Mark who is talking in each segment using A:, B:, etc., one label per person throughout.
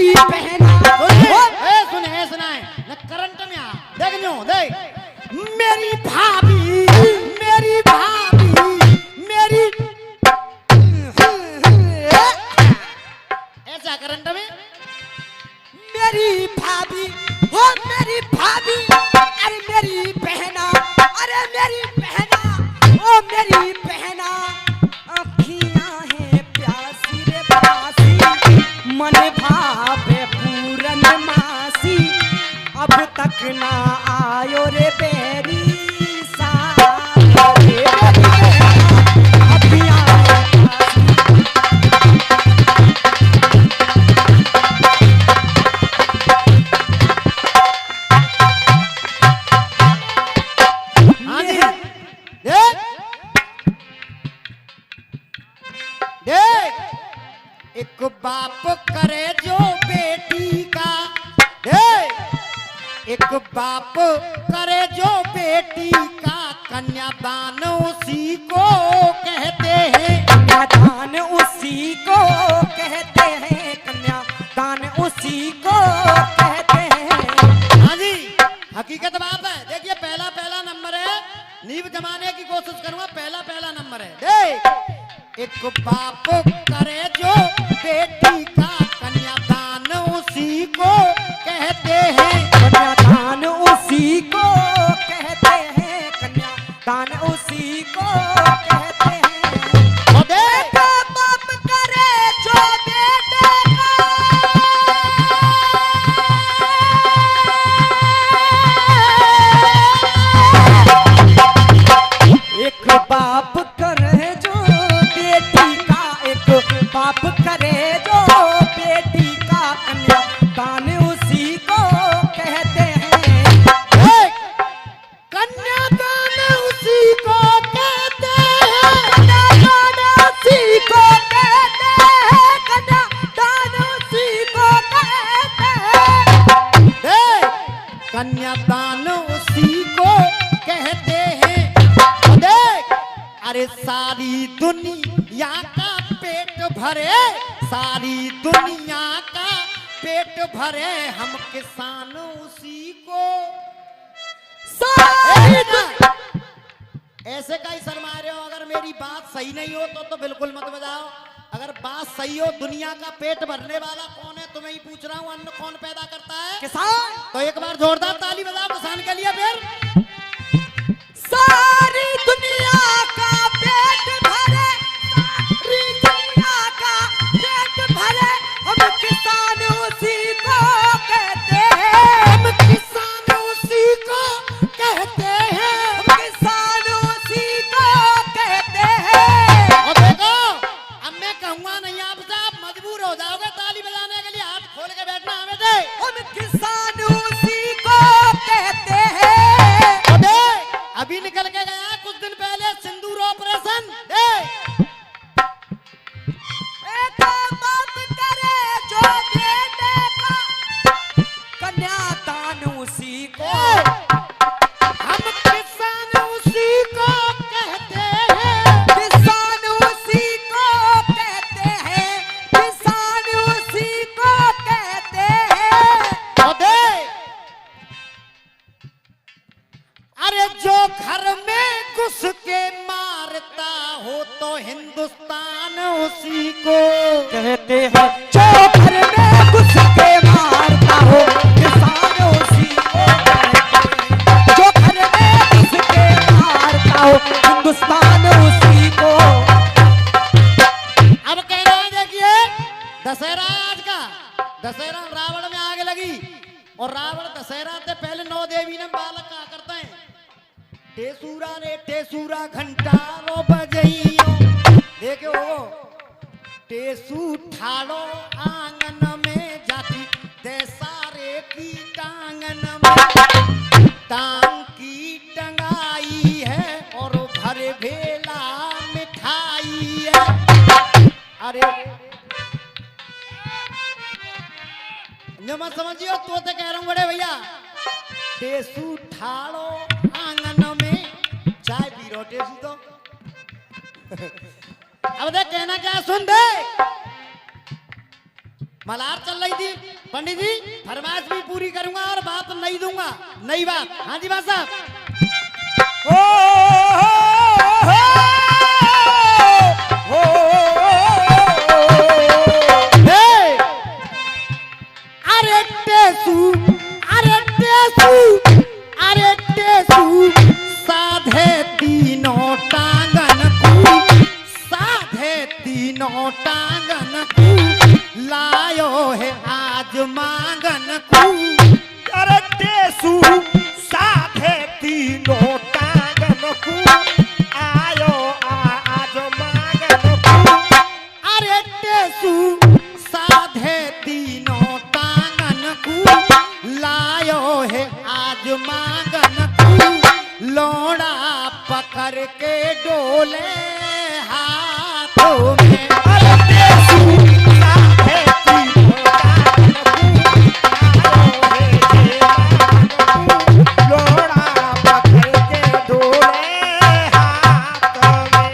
A: मेरी बहना
B: सुना है न करंट में आ देख लो देख
A: मेरी भाभी मेरी
B: ऐसा करंट में
A: मेरी भाभी हो मेरी भाभी अरे मेरी बहना अरे मेरी बहना ओ मेरी बहना अखियां हैं प्यासी रे प्यासी मन भावे पूरन मासी अब तक ना आयो रे बेरी
B: एक बाप करे जो बेटी का एक बाप करे जो बेटी का कन्यादान उसी को कहते हैं
A: कन्यादान उसी को कहते हैं कन्यादान उसी को कहते हैं।
B: हाँ जी हकीकत बात है। देखिए पहला नंबर है नींव जमाने की कोशिश करूंगा। पहला नंबर है देख एक बाप करे जो बेटी का कन्यादान उसी को कहते हैं
A: कन्यादान उसी को कहते हैं कन्यादान उसी को कहते हैं।
B: और देख
A: बाप करे जो बेटे एक बाप करे जो बेटी का एक बाप करे जो बेटी का कन्यादान उसी को कहते हैं।
B: कन्यादान उसी को कहते हैं
A: कन्यादान उसी को कहते हैं कन्यादान उसी को कहते हैं।
B: कन्यादान उसी को कहते हैं। देख अरे सारी दुनिया का पेट भरे सारी दुनिया का पेट भरे हम किसान उसी को ऐसे का ही शर्मा रहे हो। अगर मेरी बात सही नहीं हो तो बिल्कुल मत बजाओ। अगर बात सही हो दुनिया का पेट भरने वाला कौन है तुम्हें ही पूछ रहा हूँ। अन्न कौन पैदा करता है
A: किसान।
B: तो एक बार जोरदार ताली बजाओ किसान के लिए। फिर
A: सारी दुनिया का पेट भरे सारी दुनिया का पेट भरे हम किसान उसी को कहते हैं
B: हम किसान उसी को कहते हैं
A: हम किसान उसी को कहते हैं।
B: और देखो अब मैं कहूंगा नहीं आपसे आप मजबूर हो जाओगे ताली बजाने के लिए। हाथ खोल के बैठना हमें दे।
A: हम किसान उसी को कहते हैं।
B: और देख अभी निकल के गया कुछ दिन पहले सिंदूर ऑपरेशन।
A: एक बाप करे जो बेटे का कन्यादान उसी को
B: हम किसान उसी को कहते हैं
A: किसान उसी को कहते हैं किसान उसी को कहते हैं।
B: और देख अरे जो घर में घुस के मारता हो तो हिंदुस्तान उसी को
A: कहते हैं जो घर में घुस के मारता हो किसान उसी को कहते हैं जो घर में घुस के मारता हो हिंदुस्तान उसी को।
B: अब कह रहे हैं देखिए दशहरा आज का दशहरा रावण में आग लगी और रावण दशहरा से पहले 9 देवी ने बालक कहा करते हैं टेसूरा रे टेसूरा घंटा रो बजइयो देखो टेसू ठाड़ो आंगन में जाती देसारे की टांगन में टांग की टंगाई है और भर भेला मिठाई है। अरे मत समझियो तो कह रहा हूँ बड़े भैया टेसू ठाड़ो आंगन में चाय पी रो टेसू तो अब देख कहना क्या सुन दे मलार चल रही थी पंडित जी, फरमाइश भी पूरी करूंगा और बात नहीं दूंगा, नई बात। हाँ जी बात साहब।
A: ओ
B: अरे टेसू, अरे टेसू, अरे टेसू साधे तीनों टांगन को, साधे तीनों टांगन को लायो है आज मांगन को।
A: अरे टेसू साधे तीनों टांगन को आयो आज मांगन को।
B: अरे टेसू साधे तीनों टांगन को लायो है आज मांगन को। लोड़ा पकड़ के डोले हाथों में।
A: अरे टेसू साधे तीनों टांगन को लोड़ा पकड़ के डोले हाथ में।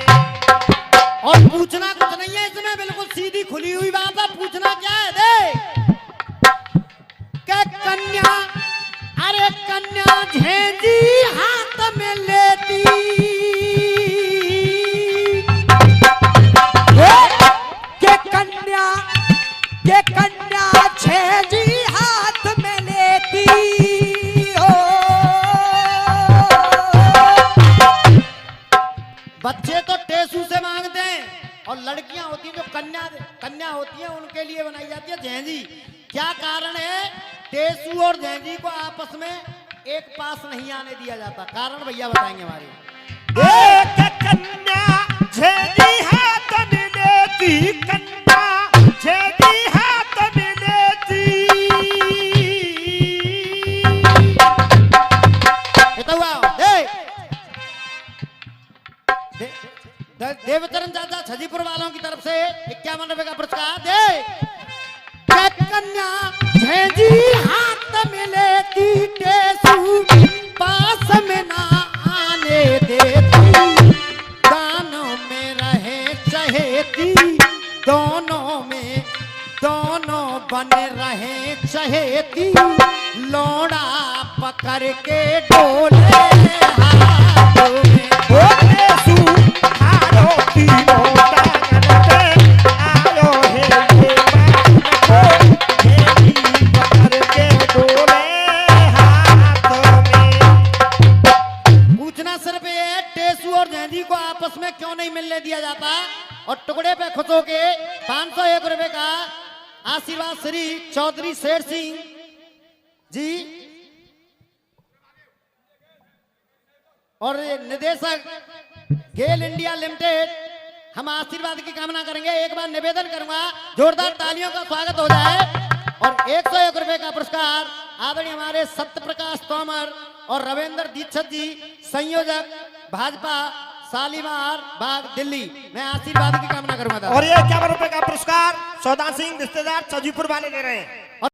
B: और पूछना कुछ नहीं है इसमें, बिल्कुल सीधी खुली हुई बात है। पूछना क्या है दे के कन्या, अरे कन्या झेंझी हाथ में लेती,
A: के कन्या छेजी हाथ में लेती हो।
B: बच्चे तो टेसू से मांगते हैं और लड़कियां होती हैं जो कन्या होती हैं उनके लिए बनाई जाती है झेंझी। क्या कारण है टेसू और झेंझी को आपस में एक पास नहीं आने दिया जाता? कारण भैया बताएंगे हमारे।
A: के कन्या छेजी हाथ में लेती, कन्या छेजी हाथ में लेती।
B: देवचरण चाचा छजीपुर वालों की तरफ से 51 रुपए का पुरस्कार दे। कन्या झेंझी हाथ में लेती, टेसू पास में ना आने देती। दानों में रहे चहेती, दोनों में दोनों बने रहे चहेती। लोड़ा पकड़ के डोले हाथों में।
A: ओ टेसू आयो तीनों टांगन पे आयो है ये मांगन को छेजी पकड़ के डोले हाथ में।
B: पूछना सिर्फ ये है टेसू और झेंझी को आपस में क्यों नहीं मिलने दिया जाता? और टुकड़े पे खुश होके 501 रुपए का आशीर्वाद श्री चौधरी शेर सिंह जी और निदेशक गेल इंडिया लिमिटेड, हम आशीर्वाद की कामना करेंगे। एक बार निवेदन करूंगा जोरदार तालियों का स्वागत हो जाए। और 101 रुपए का पुरस्कार आदरणीय हमारे सत्य प्रकाश तोमर और रविंद्र दीक्षित जी, संयोजक भाजपा शालीमार बाग दिल्ली। मैं आशीर्वाद की कामना करूंगा।
A: और ये 51 रुपए का पुरस्कार सौदा सिंह रिश्तेदार छजीपुर वाले दे रहे हैं।